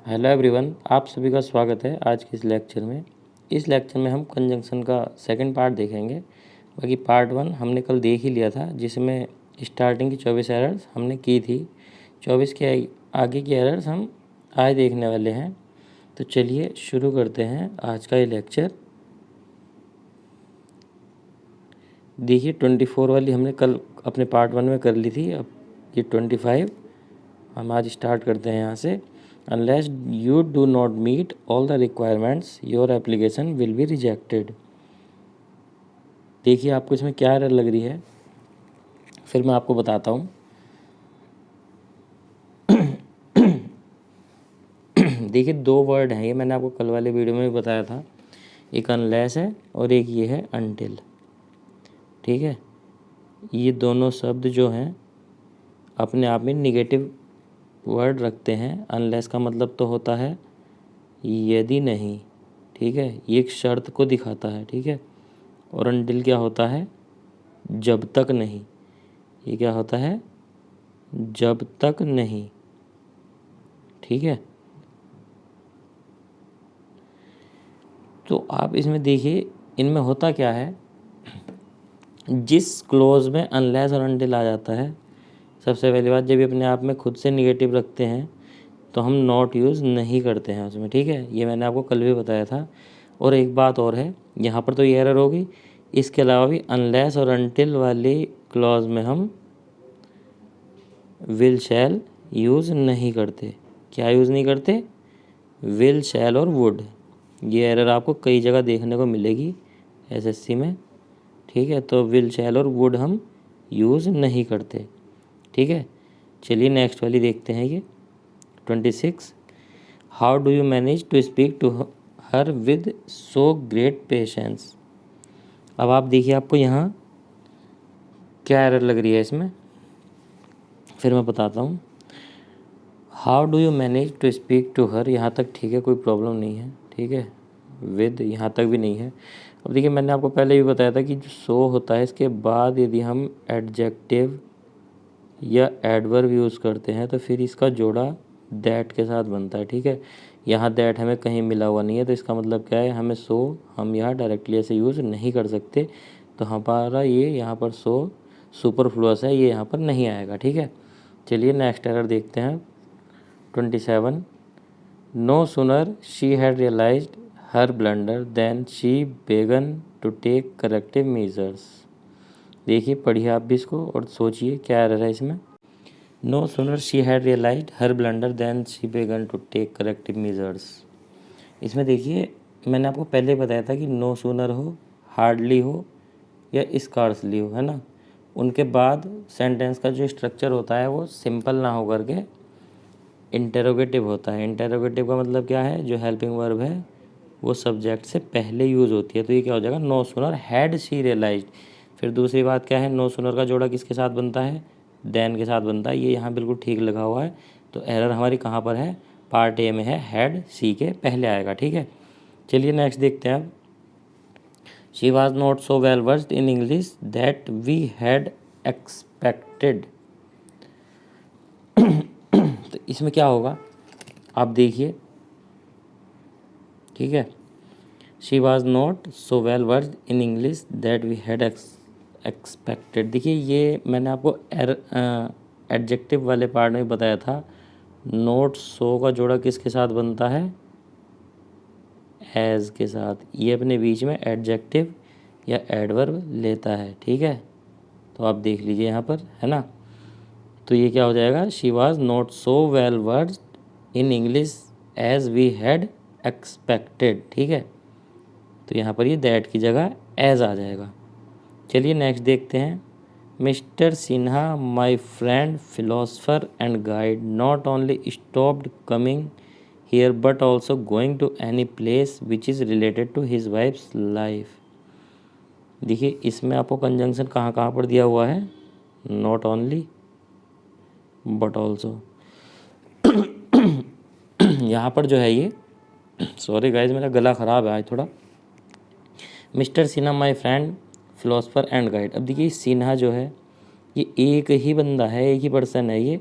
Hello everyone, आप सभी का स्वागत है आज के इस लेक्चर में। इस लेक्चर में हम कंजंक्शन का सेकंड पार्ट देखेंगे। बाकी पार्ट 1 हमने कल देख ही लिया था, जिसमें स्टार्टिंग की 24 एरर्स हमने की थी। 24 के आगे की एरर्स हम आज देखने वाले हैं। तो चलिए शुरू करते हैं आज का ये लेक्चर। देखिए 24 वाली हमने कल अपने पार्ट 1 में कर ली थी। अब ये 25 हम आज स्टार्ट करते हैं यहाँ से। Unless you do not meet all the requirements, your application will be rejected। देखिए आपको इसमें क्या एरर लग रही है, फिर मैं आपको बताता हूँ। देखिए दो वर्ड हैं, ये मैंने आपको कल वाले वीडियो में भी बताया था। एक अनलेस है और एक ये है अनटिल। ठीक है, ये दोनों शब्द जो हैं अपने आप में निगेटिव वर्ड रखते हैं। अनलेस का मतलब तो होता है यदि नहीं, ठीक है, ये एक शर्त को दिखाता है। ठीक है, और अनटिल क्या होता है, जब तक नहीं। ये क्या होता है, जब तक नहीं। ठीक है, तो आप इसमें देखिए इनमें होता क्या है। जिस क्लोज में अनलेस और अनटिल आ जाता है, सबसे पहली बात, जब ये अपने आप में खुद से निगेटिव रखते हैं तो हम नॉट यूज़ नहीं करते हैं उसमें। ठीक है, ये मैंने आपको कल भी बताया था। और एक बात और है, यहाँ पर तो ये एरर होगी, इसके अलावा भी अनलेस और अनटिल वाली क्लॉज में हम विल शैल यूज़ नहीं करते। क्या यूज़ नहीं करते, विल शैल और वुड। ये एरर आपको कई जगह देखने को मिलेगी एसएससी में। ठीक है, तो विल शैल और वुड हम यूज़ नहीं करते। ठीक है, चलिए नेक्स्ट वाली देखते हैं। ये 26, how do you manage to speak to her with so great patience. अब आप देखिए आपको यहाँ क्या एरर लग रही है इसमें, फिर मैं बताता हूँ। How do you manage to speak to her, यहाँ तक ठीक है, कोई प्रॉब्लम नहीं है। ठीक है, विद यहाँ तक भी नहीं है। अब देखिए मैंने आपको पहले भी बताया था कि जो सो होता है, इसके बाद यदि हम एडजेक्टिव या एडवर्ब यूज़ करते हैं तो फिर इसका जोड़ा दैट के साथ बनता है। ठीक है, यहाँ दैट हमें कहीं मिला हुआ नहीं है, तो इसका मतलब क्या है, हमें सो हम यहाँ डायरेक्टली ऐसे यूज़ नहीं कर सकते। तो हमारा ये यहाँ पर सो सुपरफ्लुअस है, ये यहाँ पर नहीं आएगा। ठीक है, चलिए नेक्स्ट एरर देखते हैं। 27, no sooner she had realised her blunder then she began to take corrective measures. देखिए पढ़िए आप भी इसको और सोचिए क्या एरर है इसमें। No sooner she had realised her blunder then she began to take corrective measures. इसमें देखिए मैंने आपको पहले बताया था कि नो सुनर हो, हार्डली हो या स्कार्सली हो, है ना, उनके बाद सेंटेंस का जो स्ट्रक्चर होता है वो सिंपल ना हो करके इंटेरोगेटिव होता है। इंटेरोगेटिव का मतलब क्या है, जो हेल्पिंग वर्ब है वो सब्जेक्ट से पहले यूज़ होती है। तो ये क्या हो जाएगा, no sooner had she realised. फिर दूसरी बात क्या है, नो सुनर का जोड़ा किसके साथ बनता है, देन के साथ बनता है। ये यहाँ बिल्कुल ठीक लगा हुआ है। तो एरर हमारी कहाँ पर है, पार्ट ए में है, हैड सी के पहले आएगा। ठीक है, चलिए नेक्स्ट देखते हैं अब। She was not so well versed in English that we had expected. तो इसमें क्या होगा आप देखिए। ठीक है, she was not so well versed in English that we had expected. देखिए ये मैंने आपको एडजेक्टिव वाले पार्ट में बताया था। नोट सो का जोड़ा किसके साथ बनता है, एज के साथ। ये अपने बीच में एडजेक्टिव या एडवर्ब लेता है। ठीक है, तो आप देख लीजिए यहाँ पर, है ना। तो ये क्या हो जाएगा, she was not so well versed in English as we had expected. ठीक है, तो यहाँ पर ये दैट की जगह एज आ जाएगा। चलिए नेक्स्ट देखते हैं। Mister Sinha my friend philosopher and guide not only stopped coming here but also going to any place which is related to his wife's life. देखिए इसमें आपको कंजंक्शन कहाँ कहाँ पर दिया हुआ है, नॉट ओनली बट ऑल्सो। यहाँ पर जो है ये, सॉरी गाइज मेरा गला ख़राब है आज थोड़ा। Mister Sinha my friend philosopher and guide. अब देखिए सिन्हा जो है ये एक ही बंदा है, एक ही पर्सन है। ये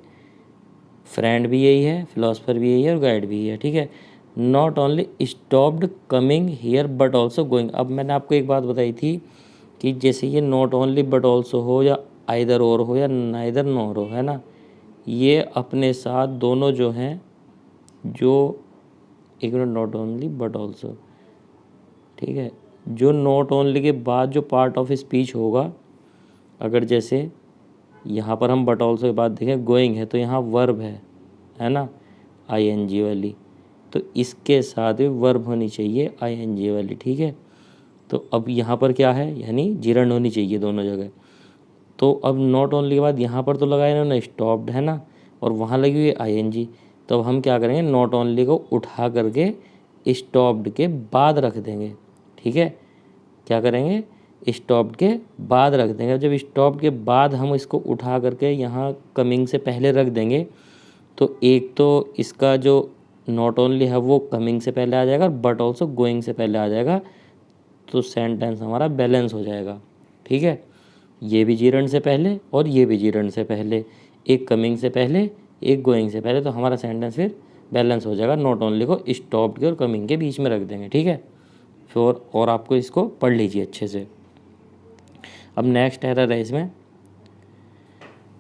फ्रेंड भी यही है, फिलोसफर भी यही है और गाइड भी यही है, ठीक है। Not only stopped coming here but also going. अब मैंने आपको एक बात बताई थी कि जैसे ये नॉट ओनली बट ऑल्सो हो या आइदर और हो या नाइदर नॉर हो, है ना, ये अपने साथ दोनों जो हैं, जो एक minute, not only but also, ठीक है, जो नॉट ओनली के बाद जो पार्ट ऑफ स्पीच होगा, अगर जैसे यहाँ पर हम बट ऑल्सो के बाद देखें गोइंग है तो यहाँ वर्ब है ना, आईएनजी वाली, तो इसके साथ भी वर्ब होनी चाहिए आईएनजी वाली, ठीक है। तो अब यहाँ पर क्या है, यानी जिरंड होनी चाहिए दोनों जगह। तो अब नॉट ओनली के बाद यहाँ पर तो लगाया इन्होंने स्टॉप्ड, है ना, और वहाँ लगी हुई है आईएनजी। तो अब हम क्या करेंगे, नॉट ओनली को उठा करके स्टॉप्ड के बाद रख देंगे, ठीक है। क्या करेंगे, स्टॉप्ड के बाद रख देंगे। जब स्टॉप्ड के बाद हम इसको उठा करके यहाँ कमिंग से पहले रख देंगे, तो एक तो इसका जो नॉट ओनली है वो कमिंग से पहले आ जाएगा और बट ऑल्सो गोइंग से पहले आ जाएगा, तो सेंटेंस हमारा बैलेंस हो जाएगा, ठीक है। ये भी जीरंड से पहले और ये भी जीरंड से पहले, एक कमिंग से पहले एक गोइंग से पहले, तो हमारा सेंटेंस फिर बैलेंस हो जाएगा। नॉट ओनली को स्टॉप्ड के और कमिंग के बीच में रख देंगे, ठीक है। फिर और आपको इसको पढ़ लीजिए अच्छे से। अब नेक्स्ट एरर है इसमें,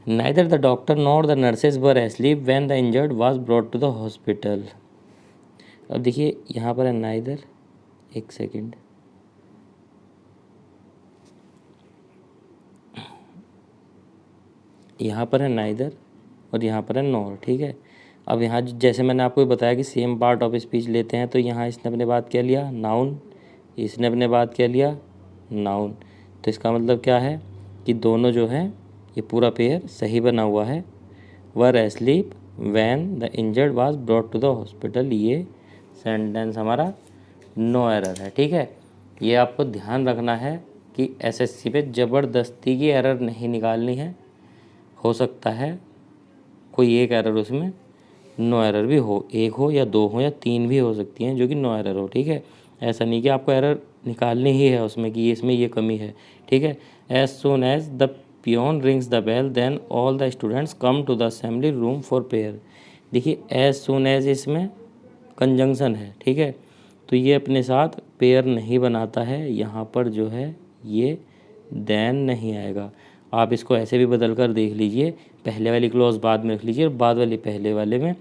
neither the doctor nor the nurses were asleep when the injured was brought to the hospital. अब देखिए यहाँ पर है नाइदर, एक सेकंड, यहाँ पर है नाइदर और यहाँ पर है नॉर, ठीक है। अब यहाँ जैसे मैंने आपको बताया कि सेम पार्ट ऑफ स्पीच लेते हैं, तो यहाँ इसने अपने बात क्या लिया, नाउन, इसने अपने बात क्या लिया, नाउन। तो इसका मतलब क्या है कि दोनों जो है ये पूरा पेयर सही बना हुआ है। Were asleep when the injured was brought to the hospital, ये सेंटेंस हमारा नो एरर है, ठीक है। ये आपको ध्यान रखना है कि एसएससी पे ज़बरदस्ती की एरर नहीं निकालनी है। हो सकता है कोई एक एरर उसमें नो एरर भी हो, एक हो या दो हो या तीन भी हो सकती हैं जो कि नो एरर हो, ठीक है। ऐसा नहीं कि आपको एरर निकालनी ही है उसमें कि इसमें ये कमी है, ठीक है। As soon as the peon rings the bell then all the students come to the assembly room for prayer. देखिए एज सून एज इसमें कंजंक्शन है, ठीक है, तो ये अपने साथ पेयर नहीं बनाता है। यहाँ पर जो है ये देन नहीं आएगा। आप इसको ऐसे भी बदल कर देख लीजिए, पहले वाली क्लॉज बाद में रख लीजिए और बाद वाली पहले वाले में।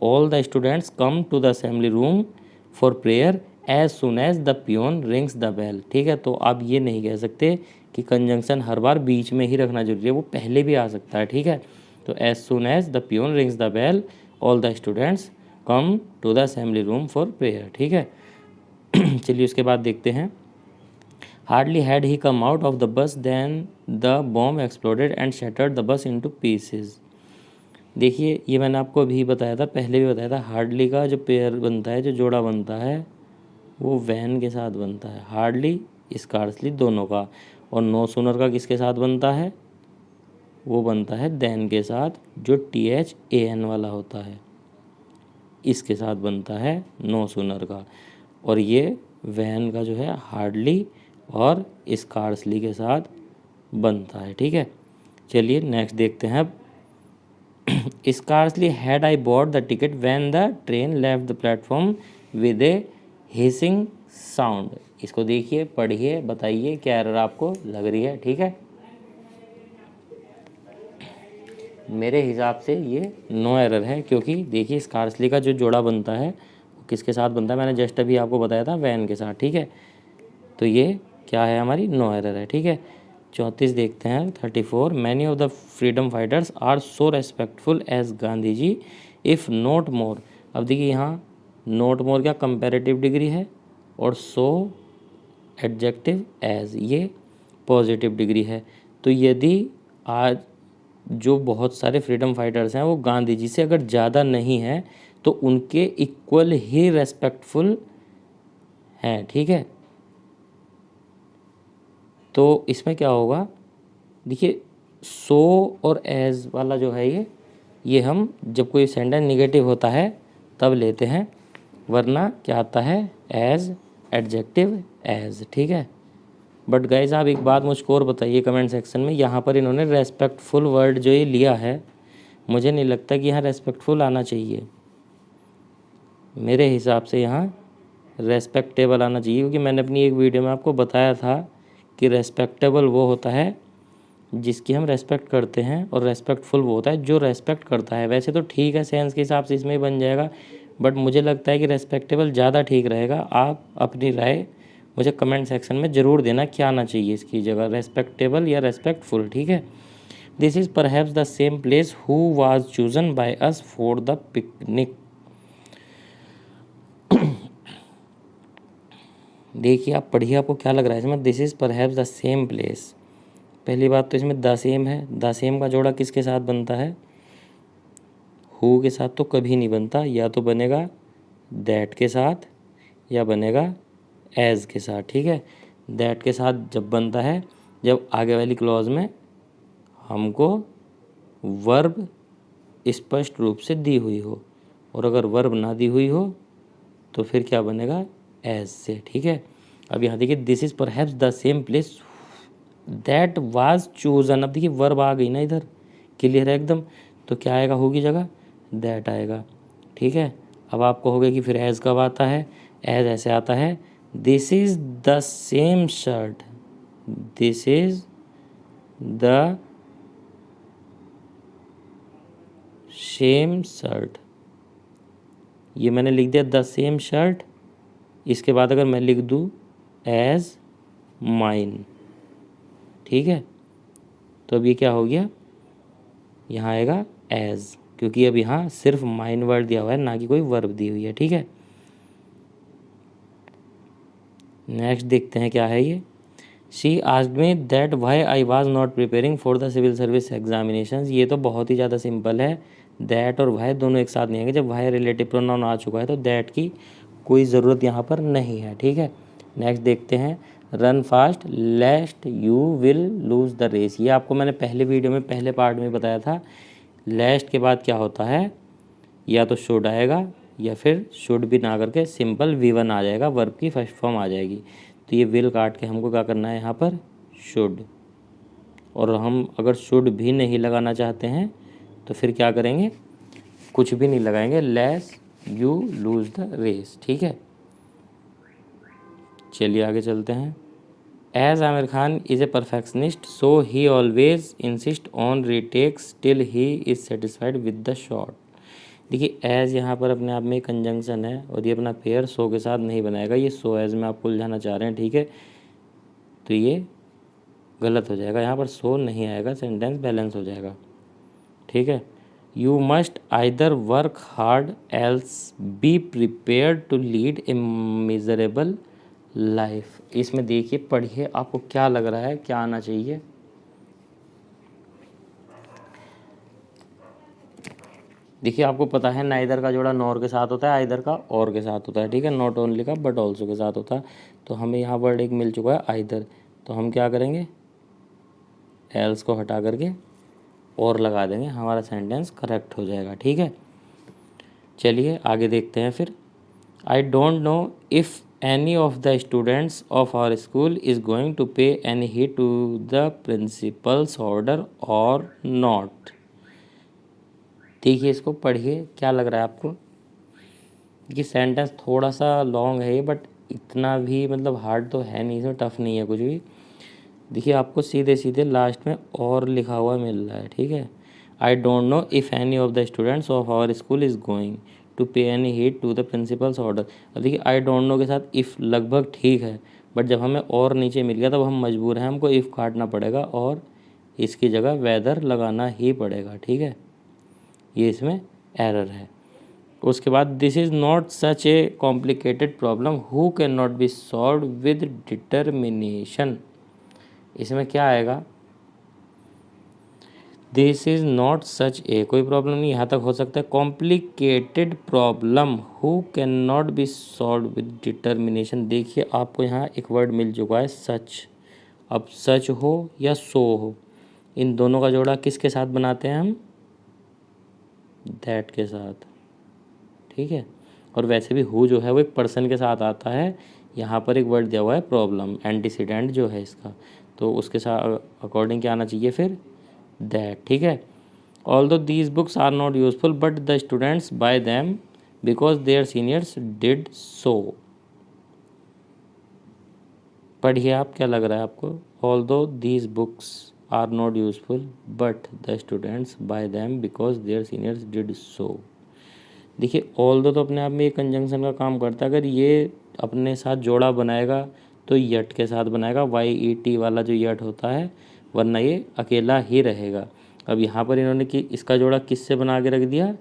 All the students come to the assembly room for prayer as soon as the peon rings the bell, ठीक है। तो आप ये नहीं कह सकते कि कंजंक्शन हर बार बीच में ही रखना जरूरी है, वो पहले भी आ सकता है, ठीक है। तो as soon as the peon rings the bell all the students come to the assembly room for prayer, ठीक है। चलिए उसके बाद देखते हैं। Hardly had he come out of the bus then the bomb exploded and shattered the bus into pieces. देखिए ये मैंने आपको अभी बताया था, पहले भी बताया था, हार्डली का जो पेयर बनता है, जो जोड़ा बनता है, वो वैन के साथ बनता है, हार्डली स्कार्सली दोनों का। और नो सूनर का किसके साथ बनता है, वो बनता है देन के साथ, जो THAN वाला होता है, इसके साथ बनता है नो सूनर का। और ये वैन का जो है हार्डली और स्कार्सली के साथ बनता है, ठीक है। चलिए नेक्स्ट देखते हैं अब। Scarcely had I bought the ticket when the train left the platform with A hissing sound. इसको देखिए, पढ़िए, बताइए क्या एरर आपको लग रही है, ठीक है। मेरे हिसाब से ये नो एरर है, क्योंकि देखिए स्कार्सली का जो जोड़ा बनता है वो किसके साथ बनता है, मैंने जस्ट अभी आपको बताया था, वैन के साथ, ठीक है। तो ये क्या है, हमारी नो एरर है, ठीक है। 34 देखते हैं, 34। Many of the freedom fighters are so respectful as Gandhi ji if not more. अब देखिए यहाँ नॉट मोर क्या कंपैरेटिव डिग्री है, और सो एडजेक्टिव एज ये पॉजिटिव डिग्री है। तो यदि आज जो बहुत सारे फ्रीडम फाइटर्स हैं वो गांधी जी से अगर ज़्यादा नहीं हैं तो उनके इक्वल ही रेस्पेक्टफुल हैं, ठीक है। तो इसमें क्या होगा, देखिए सो और एज वाला जो है ये हम जब कोई सेंटेंस निगेटिव होता है तब लेते हैं, वरना क्या आता है, एज, एडजेक्टिव एज, ठीक है। बट गाइज आप एक बात मुझको और बताइए कमेंट सेक्शन में, यहाँ पर इन्होंने रेस्पेक्टफुल वर्ड जो ये लिया है मुझे नहीं लगता कि यहाँ रेस्पेक्टफुल आना चाहिए। मेरे हिसाब से यहाँ रेस्पेक्टेबल आना चाहिए, क्योंकि मैंने अपनी एक वीडियो में आपको बताया था कि रेस्पेक्टेबल वो होता है जिसकी हम रेस्पेक्ट करते हैं, और रेस्पेक्टफुल वो होता है जो रेस्पेक्ट करता है। वैसे तो ठीक है, सेंस के हिसाब से इसमें ही बन जाएगा, बट मुझे लगता है कि रेस्पेक्टेबल ज़्यादा ठीक रहेगा। आप अपनी राय मुझे कमेंट सेक्शन में ज़रूर देना, क्या आना चाहिए इसकी जगह, रेस्पेक्टेबल या रेस्पेक्टफुल। ठीक है। This is perhaps the same place who was chosen by us for the picnic. देखिए आप पढ़िए, आपको क्या लग रहा है इसमें। This is perhaps the same place, पहली बात तो इसमें द सेम है। द सेम का जोड़ा किसके साथ बनता है? हु के साथ तो कभी नहीं बनता, या तो बनेगा दैट के साथ या बनेगा एज के साथ। ठीक है। दैट के साथ जब बनता है जब आगे वाली क्लॉज में हमको वर्ब स्पष्ट रूप से दी हुई हो, और अगर वर्ब ना दी हुई हो तो फिर क्या बनेगा? एज से। ठीक है। अब यहाँ देखिए, this is perhaps the same place that was chosen. अब देखिए वर्ब आ गई ना इधर, क्लियर है एकदम, तो क्या आएगा? हु की जगह दैट आएगा। ठीक है। अब आप कहोगे कि फिर एज कब आता है? एज ऐसे आता है, this is the same shirt, this is the same shirt. ये मैंने लिख दिया द सेम शर्ट, इसके बाद अगर मैं लिख दूँ एज माइन, ठीक है, तो अब ये क्या हो गया? यहाँ आएगा एज, क्योंकि अब यहाँ सिर्फ माइन वर्ड दिया हुआ है, ना कि कोई वर्ब दी हुई है। ठीक है। नेक्स्ट देखते हैं क्या है ये। She asked me that why I was not preparing for the civil service examinations. ये तो बहुत ही ज़्यादा सिंपल है, दैट और वाई दोनों एक साथ नहीं आएंगे। जब वाई रिलेटिव प्रोनाउन आ चुका है तो दैट की कोई ज़रूरत यहाँ पर नहीं है। ठीक है। नेक्स्ट देखते हैं, run fast lest you will lose the race. ये आपको मैंने पहले वीडियो में पहले पार्ट में बताया था। लेस्ट के बाद क्या होता है? या तो शुड आएगा, या फिर शुड भी ना करके सिंपल V1 आ जाएगा, वर्ब की फर्स्ट फॉर्म आ जाएगी। तो ये विल काट के हमको क्या करना है यहाँ पर? शुड। और हम अगर शुड भी नहीं लगाना चाहते हैं तो फिर क्या करेंगे? कुछ भी नहीं लगाएंगे, less you lose the race. ठीक है। चलिए आगे चलते हैं। As Aamir Khan is a perfectionist so he always insist on retakes till he is satisfied with the shot. देखिए एज यहाँ पर अपने आप में कंजंक्शन है, और ये अपना पेयर सो के साथ नहीं बनाएगा, ये सो एज में आपको उलझाना चाह रहे हैं। ठीक है। तो ये गलत हो जाएगा, यहाँ पर सो नहीं आएगा, सेंटेंस बैलेंस हो जाएगा। ठीक है। You must either work hard else be prepared to lead a miserable life. इसमें देखिए पढ़िए, आपको क्या लग रहा है, क्या आना चाहिए? देखिए आपको पता है नाइदर का जोड़ा नॉर के साथ होता है, आइदर का और के साथ होता है। ठीक है। नॉट ओनली का बट ऑल्सो के साथ होता है। तो हमें यहाँ वर्ड एक मिल चुका है आइदर, तो हम क्या करेंगे? एल्स को हटा करके और लगा देंगे, हमारा सेंटेंस करेक्ट हो जाएगा। ठीक है। चलिए आगे देखते हैं फिर। I don't know if any of the students of our school is going to pay any heed to the principal's order और नॉट। देखिए इसको पढ़िए, क्या लग रहा है आपको? ये सेंटेंस थोड़ा सा लॉन्ग है ये, बट इतना भी मतलब हार्ड तो है नहीं, इसमें टफ नहीं है कुछ भी। देखिए आपको सीधे सीधे लास्ट में और लिखा हुआ मिल रहा है। ठीक है। I don't know if any of the students of our school is going to pay any heed to the principal's order. अब देखिए आई डोंट नो के साथ इफ़ लगभग ठीक है, बट जब हमें और नीचे मिल गया तब हम मजबूर हैं, हमको इफ़ काटना पड़ेगा और इसकी जगह वेदर लगाना ही पड़ेगा। ठीक है। ये इसमें एरर है। उसके बाद this is not such A complicated problem who can not be solve with determination. इसमें क्या आएगा? दिस इज़ नॉट सच ए, कोई प्रॉब्लम नहीं, यहाँ तक हो सकता है। Complicated problem who can not be solve with determination. देखिए आपको यहाँ एक वर्ड मिल चुका है सच। अब सच हो या सो हो, इन दोनों का जोड़ा किसके साथ बनाते हैं हम? दैट के साथ। ठीक है। और वैसे भी हु जो है वो एक पर्सन के साथ आता है। यहाँ पर एक वर्ड दिया हुआ है प्रॉब्लम, एंटीसीडेंट जो है इसका, तो उसके साथ अकॉर्डिंग क्या आना चाहिए फिर? दैट। ठीक है। Although these books are not useful but the students buy them because their seniors did so. पढ़िए आप, क्या लग रहा है आपको? Although these books are not useful but the students buy them because their seniors did so. देखिए although तो अपने आप में एक कंजंक्शन का काम करता है। अगर ये अपने साथ जोड़ा बनाएगा तो यट के साथ बनाएगा, वाई ई टी वाला जो यट होता है, वरना ये अकेला ही रहेगा। अब यहाँ पर इन्होंने कि इसका जोड़ा किससे बना के रख दिया?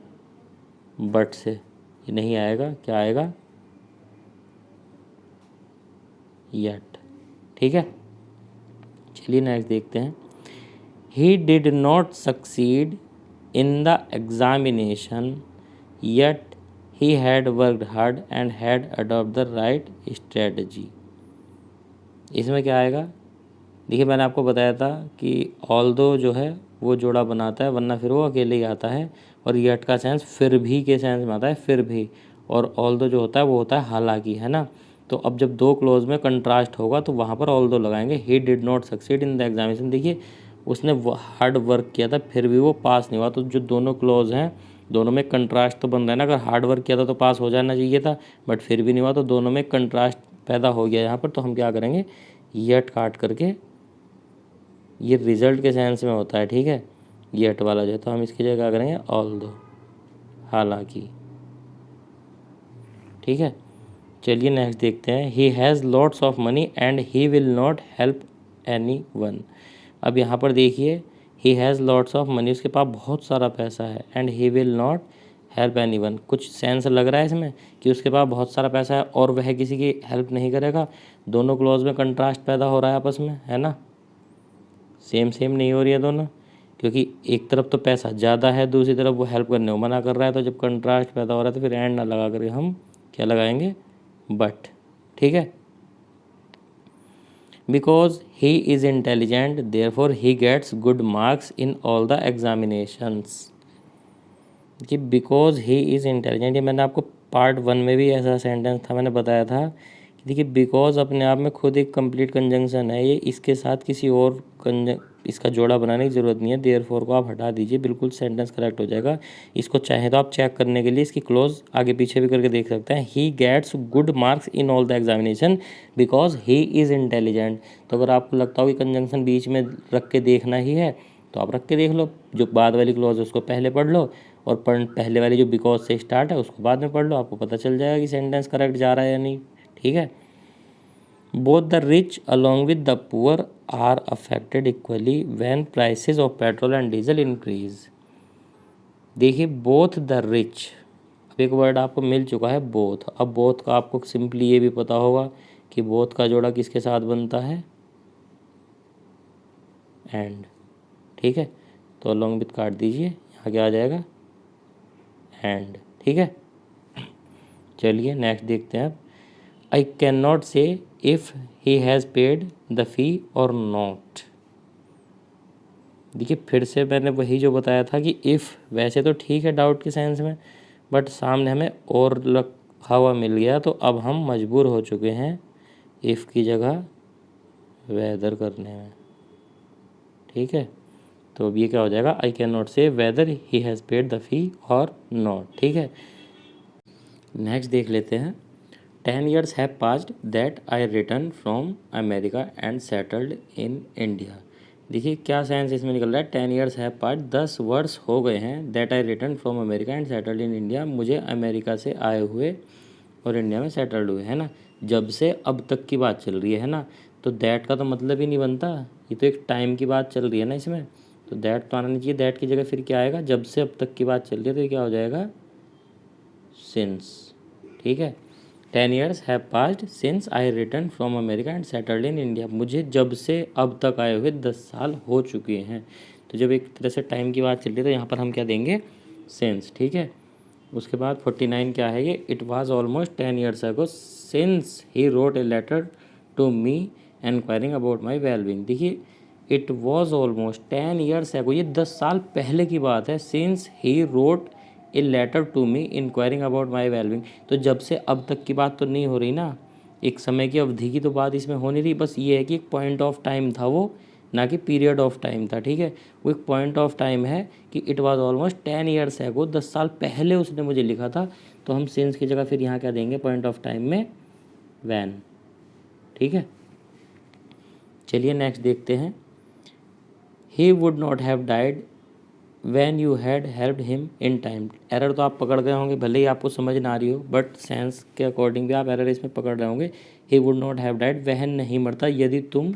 बट से। ये नहीं आएगा, क्या आएगा? यट। ठीक है, चलिए नेक्स्ट देखते हैं। He did not succeed in the examination yet he had worked hard and had adopted the right strategy। इसमें क्या आएगा? देखिए मैंने आपको बताया था कि although जो है वो जोड़ा बनाता है, वरना फिर वो अकेले ही आता है। और yet का सेंस फिर भी के सेंस में आता है, फिर भी। और although जो होता है वो होता है हालांकि, है ना। तो अब जब दो क्लोज में कंट्रास्ट होगा तो वहाँ पर although लगाएंगे। he did not succeed in the examination। देखिए उसने हार्ड वर्क किया था फिर भी वो पास नहीं हुआ। तो जो दोनों क्लोज हैं दोनों में कंट्रास्ट तो बन रहा है ना। अगर हार्ड वर्क किया था तो पास हो जाना चाहिए था, बट फिर भी नहीं हुआ, तो दोनों में कंट्रास्ट पैदा हो गया यहाँ पर। तो हम क्या करेंगे? यट काट करके, ये रिजल्ट के सेंस में होता है, ठीक है, यट वाला जो है, तो हम इसकी जगह क्या करेंगे? ऑल्दो, हालांकि। ठीक है, चलिए नेक्स्ट देखते हैं। He has lots of money and he will not help any one. अब यहाँ पर देखिए, he has lots of money, उसके पास बहुत सारा पैसा है, and he will not help any one. कुछ सेंस लग रहा है इसमें कि उसके पास बहुत सारा पैसा है और वह किसी की हेल्प नहीं करेगा। दोनों क्लॉज में कंट्रास्ट पैदा हो रहा है आपस में, है ना। सेम सेम नहीं हो रही है दोनों, क्योंकि एक तरफ तो पैसा ज़्यादा है, दूसरी तरफ वो हेल्प करने को मना कर रहा है। तो जब कंट्रास्ट पैदा हो रहा है तो फिर एंड ना लगा करके हम क्या लगाएंगे? बट। ठीक है, because he is intelligent therefore he gets good marks in all the examinations। कि बिकॉज ही इज़ इंटेलिजेंट, ये मैंने आपको पार्ट 1 में भी ऐसा सेंटेंस था, मैंने बताया था कि देखिए बिकॉज अपने आप में खुद एक कंप्लीट कंजंक्शन है। ये इसके साथ किसी और इसका जोड़ा बनाने की ज़रूरत नहीं है। देयरफॉर को आप हटा दीजिए, बिल्कुल सेंटेंस करेक्ट हो जाएगा। इसको चाहे तो आप चेक करने के लिए इसकी क्लोज आगे पीछे भी करके देख सकते हैं। He gets good marks in all the examination because he is intelligent. तो अगर आपको लगता हो कि कंजंक्शन बीच में रख के देखना ही है तो आप रख के देख लो। जो बाद वाली क्लोज है उसको पहले पढ़ लो, और पहले वाली जो बिकॉज से स्टार्ट है उसको बाद में पढ़ लो, आपको पता चल जाएगा कि सेंटेंस करेक्ट जा रहा है या नहीं। ठीक है, both the rich along with the poor are affected equally when prices of petrol and diesel increase. देखिए बोथ द रिच, अब एक वर्ड आपको मिल चुका है बोथ। अब बोथ का आपको सिंपली ये भी पता होगा कि बोथ का जोड़ा किसके साथ बनता है? एंड। ठीक है, तो अलॉन्ग विद काट दीजिए, यहाँ क्या आ जाएगा? एंड। ठीक है, चलिए नेक्स्ट देखते हैं। आई कैन नॉट से if he has paid the fee और नॉट। देखिए फिर से मैंने वही जो बताया था कि इफ़ वैसे तो ठीक है डाउट के सेंस में, बट सामने हमें और लिखा हुआ मिल गया तो अब हम मजबूर हो चुके हैं इफ़ की जगह वेदर करने में। ठीक है, तो अब ये क्या हो जाएगा? आई कैन नॉट से weather he has paid the fee और नॉट। ठीक है, नेक्स्ट देख लेते हैं। 10 years have passed that I returned from America and settled in India। देखिए क्या सेंस इसमें निकल रहा है? 10 years have passed, 10 वर्ष हो गए हैं, that I returned from America and settled in India, मुझे अमेरिका से आए हुए और इंडिया में सेटल्ड हुए, है ना। जब से अब तक की बात चल रही है ना, तो दैट का तो मतलब ही नहीं बनता। ये तो एक टाइम की बात चल रही है ना इसमें, तो दैट तो आना नहीं चाहिए। दैट की जगह फिर क्या आएगा? जब से अब तक की बात चल रही है, तो ये क्या हो जाएगा? सिंस। ठीक है, 10 years have passed since I returned from America and settled in India। मुझे जब से अब तक आए हुए 10 साल हो चुके हैं। तो जब एक तरह से टाइम की बात चल रही है तो यहाँ पर हम क्या देंगे? since। ठीक है, उसके बाद 49 क्या है ये? It was almost 10 years ago since he wrote a letter to me enquiring about my well-being। देखिए it was almost 10 years ago, ये 10 साल पहले की बात है। since he wrote a letter to me inquiring about my wellbeing. तो जब से अब तक की बात तो नहीं हो रही ना, एक समय की अवधि की तो बात इसमें हो नहीं रही। बस ये है कि एक पॉइंट ऑफ टाइम था वो ना कि पीरियड ऑफ टाइम था, ठीक है। वो एक पॉइंट ऑफ टाइम है कि it was almost 10 years ago, 10 साल पहले उसने मुझे लिखा था। तो हम सिंस की जगह फिर यहाँ क्या देंगे पॉइंट ऑफ टाइम में, वैन, ठीक है। चलिए नेक्स्ट देखते हैं। He would not have died when you had helped him in time. Error तो आप पकड़ गए होंगे, भले ही आपको समझ ना आ रही हो, बट सेंस के अकॉर्डिंग भी आप एरर इसमें पकड़ रहे होंगे। He would not have died, वह नहीं मरता यदि तुम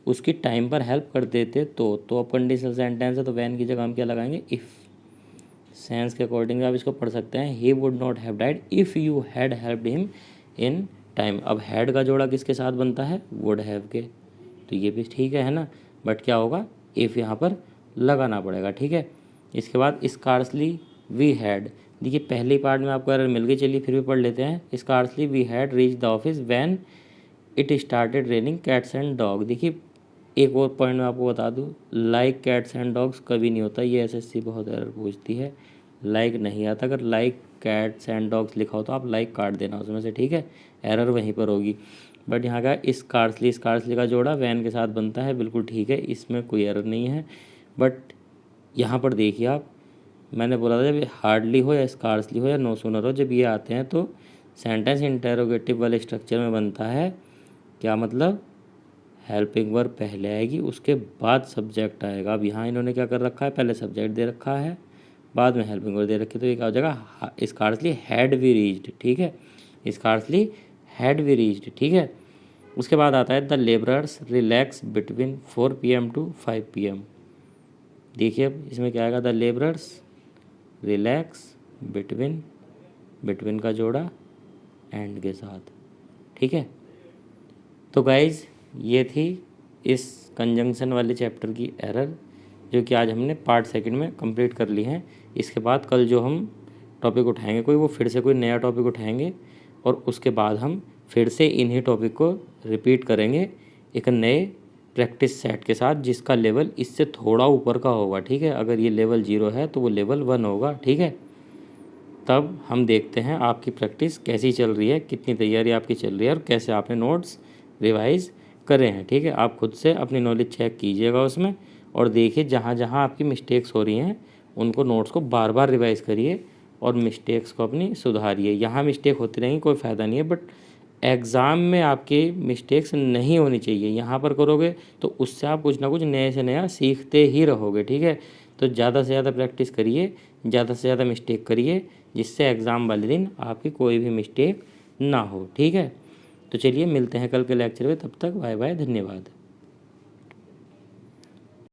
उसकी टाइम पर हेल्प कर देते तो अब कंडीशनल सेंटेंस है तो वैन की जगह हम क्या लगाएंगे, इफ़। सेंस के अकॉर्डिंग आप इसको पढ़ सकते हैं, he would not have died if you had helped him in time. अब हैड का जोड़ा किसके साथ बनता है, वुड हैव के, तो ये भी ठीक है ना। बट क्या होगा, इफ़ यहाँ पर लगाना पड़ेगा, ठीक है। इसके बाद स्कार्सली वी हैड, देखिए पहली पार्ट में आपको एरर मिल गई, चलिए फिर भी पढ़ लेते हैं। Scarcely we had reach the office when it started raining cats and dog. देखिए एक और पॉइंट मैं आपको बता दूं, लाइक कैट्स एंड डॉग्स कभी नहीं होता, ये एसएससी बहुत एरर पूछती है, लाइक नहीं आता। अगर लाइक कैट्स एंड डॉग्स लिखा हो तो आप लाइक काट देना उसमें से, ठीक है, एरर वहीं पर होगी। बट यहाँ का स्कार्सली, स्कार्सली का जोड़ा वैन के साथ बनता है, बिल्कुल ठीक है, इसमें कोई एरर नहीं है। बट यहाँ पर देखिए आप, मैंने बोला था जब हार्डली हो या स्कार्सली हो या नो सूनर हो, जब ये आते हैं तो सेंटेंस इंटेरोगेटिव वाले स्ट्रक्चर में बनता है। क्या मतलब, हेल्पिंग वर्ब पहले आएगी, उसके बाद सब्जेक्ट आएगा। अब यहाँ इन्होंने क्या कर रखा है, पहले सब्जेक्ट दे रखा है, बाद में हेल्पिंग वर्ब दे रखी, तो ये क्या हो जाएगा, स्कार्सली हैड वी रीच्ड, ठीक है, स्कार्सली हैड वी रीच्ड, ठीक है। उसके बाद आता है the labourers relax between 4 PM to 5 PM। देखिए अब इसमें क्या आएगा, the labourers relax between, between का जोड़ा एंड के साथ, ठीक है। तो गाइज ये थी इस कंजंक्शन वाले चैप्टर की एरर, जो कि आज हमने पार्ट सेकंड में कंप्लीट कर ली हैं। इसके बाद कल जो हम टॉपिक उठाएंगे कोई, वो फिर से कोई नया टॉपिक उठाएंगे और उसके बाद हम फिर से इन्हीं टॉपिक को रिपीट करेंगे एक नए प्रैक्टिस सेट के साथ, जिसका लेवल इससे थोड़ा ऊपर का होगा, ठीक है। अगर ये लेवल 0 है तो वो लेवल 1 होगा, ठीक है। तब हम देखते हैं आपकी प्रैक्टिस कैसी चल रही है, कितनी तैयारी आपकी चल रही है और कैसे आपने नोट्स रिवाइज करे हैं, ठीक है। आप खुद से अपनी नॉलेज चेक कीजिएगा उसमें और देखिए जहाँ जहाँ आपकी मिस्टेक्स हो रही हैं उनको नोट्स को बार बार रिवाइज करिए और मिस्टेक्स को अपनी सुधारिए। यहाँ मिस्टेक होती रहेंगी, कोई फ़ायदा नहीं है, बट एग्ज़ाम में आपकी मिस्टेक्स नहीं होनी चाहिए। यहाँ पर करोगे तो उससे आप कुछ ना कुछ नए से नया सीखते ही रहोगे, ठीक है। तो ज़्यादा से ज़्यादा प्रैक्टिस करिए, ज़्यादा से ज़्यादा मिस्टेक करिए, जिससे एग्ज़ाम वाले दिन आपकी कोई भी मिस्टेक ना हो, ठीक है। तो चलिए मिलते हैं कल के लेक्चर में, तब तक बाय बाय, धन्यवाद।